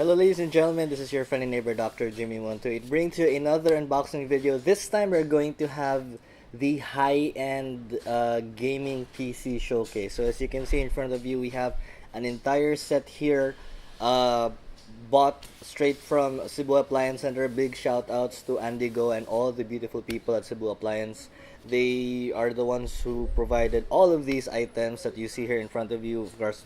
Hello ladies and gentlemen, this is your friendly neighbor Dr. Jimmy128 bringing to you another unboxing video. This time we're going to have the high-end gaming PC showcase. So as you can see in front of you, we have an entire set here bought straight from Cebu Appliance Center. Big shout outs to Andigo and all the beautiful people at Cebu Appliance. They are the ones who provided all of these items that you see here in front of you. Of course,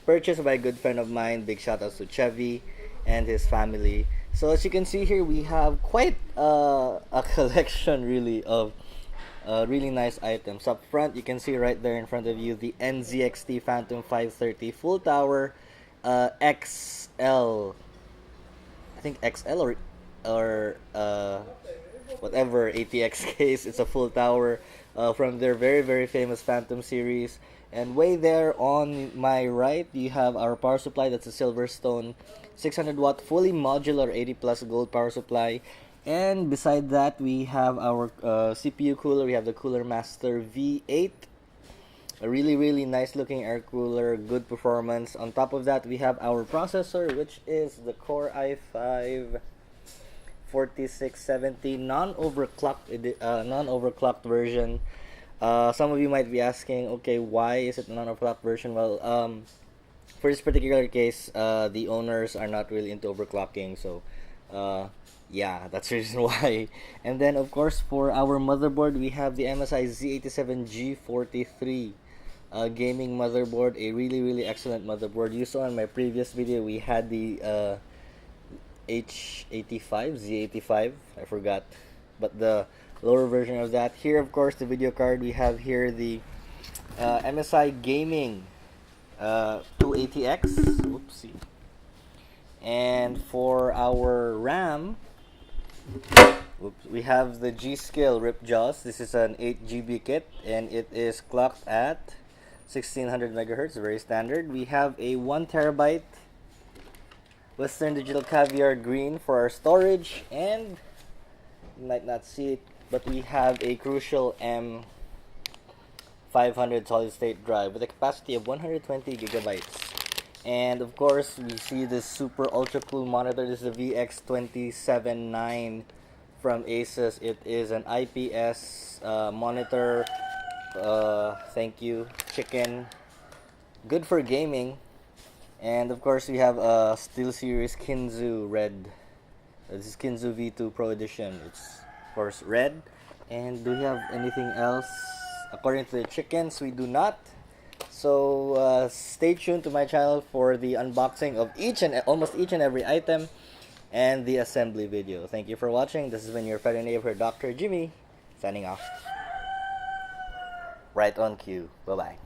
purchased by a good friend of mine. Big shout outs to Chevy and his family. So as you can see here, we have quite a collection really of really nice items. Up front, you can see right there in front of you the NZXT Phantom 530 full tower XL. I think XL or whatever ATX case. It's a full tower from their very famous Phantom series. And way there on my right, you have our power supply. That's a Silverstone 600 watt fully modular 80 plus gold power supply. And beside that, we have our CPU cooler. We have the Cooler Master V8. A really nice looking air cooler, good performance. On top of that, we have our processor, which is the Core i5 4670 non-overclocked version. Some of you might be asking, okay, why is it a non-overclocked version? Well, for this particular case, the owners are not really into overclocking, so yeah, that's the reason why. And then, of course, for our motherboard, we have the MSI Z87G43 gaming motherboard, a really excellent motherboard. You saw in my previous video, we had the Z85, I forgot, but the lower version of that. Here, of course, the video card. We have here the MSI Gaming 280X. Oopsie. And for our RAM, we have the G.Skill Ripjaws. This is an 8GB kit, and it is clocked at 1600 megahertz, very standard. We have a 1TB Western Digital Caviar Green for our storage, and you might not see it, but we have a Crucial M500 solid state drive with a capacity of 120 gigabytes. And of course, we see this super ultra cool monitor. This is the VX279 from Asus. It is an IPS monitor. Thank you, chicken. Good for gaming. And of course, we have a SteelSeries Kinzu Red. This is Kinzu V2 Pro Edition. It's of course red. And do we have anything else? According to the chickens, we do not. So stay tuned to my channel for the unboxing of almost each and every item and the assembly video. Thank you for watching. This has been your friendly neighbor Dr. Jimmy, signing off. Right on cue. Bye bye.